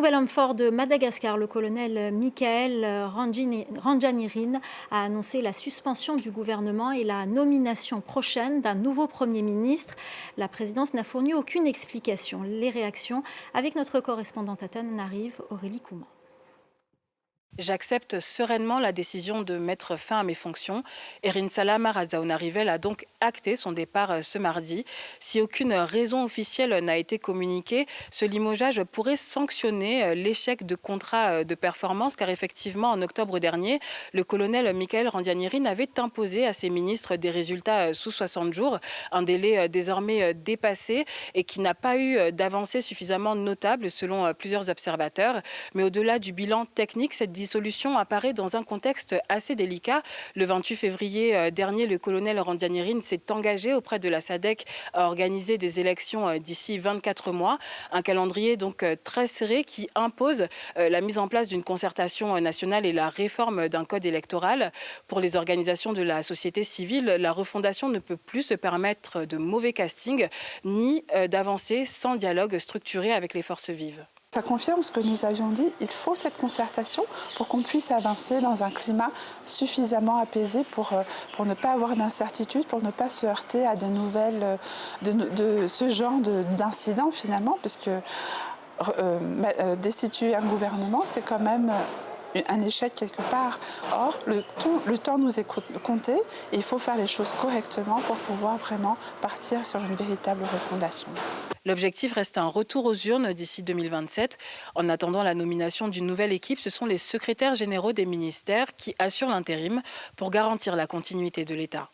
nouvel homme fort de Madagascar, le colonel Michael Randjanirin, a annoncé la suspension du gouvernement et la nomination prochaine d'un nouveau Premier ministre. La présidence n'a fourni aucune explication. Les réactions avec notre correspondante à Tananarive, Aurélie Couman. J'accepte sereinement la décision de mettre fin à mes fonctions. Erinsala Razaonarivel a donc acté son départ ce mardi. Si aucune raison officielle n'a été communiquée, ce limogeage pourrait sanctionner l'échec de contrat de performance, car effectivement, en octobre dernier, le colonel Michael Randjanirin avait imposé à ses ministres des résultats sous 60 jours, un délai désormais dépassé et qui n'a pas eu d'avancée suffisamment notable selon plusieurs observateurs. Mais au-delà du bilan technique, cette dissolution apparaît dans un contexte assez délicat. Le 28 février dernier, le colonel Randjanirin s'est engagé auprès de la SADC à organiser des élections d'ici 24 mois. Un calendrier donc très serré qui impose la mise en place d'une concertation nationale et la réforme d'un code électoral. Pour les organisations de la société civile, la refondation ne peut plus se permettre de mauvais casting ni d'avancer sans dialogue structuré avec les forces vives. Ça confirme ce que nous avions dit, il faut cette concertation pour qu'on puisse avancer dans un climat suffisamment apaisé pour ne pas avoir d'incertitude, pour ne pas se heurter à de ce genre d'incidents finalement, parce que destituer un gouvernement, c'est quand même un échec quelque part. Or, le temps nous est compté et il faut faire les choses correctement pour pouvoir vraiment partir sur une véritable refondation. L'objectif reste un retour aux urnes d'ici 2027. En attendant la nomination d'une nouvelle équipe, ce sont les secrétaires généraux des ministères qui assurent l'intérim pour garantir la continuité de l'État.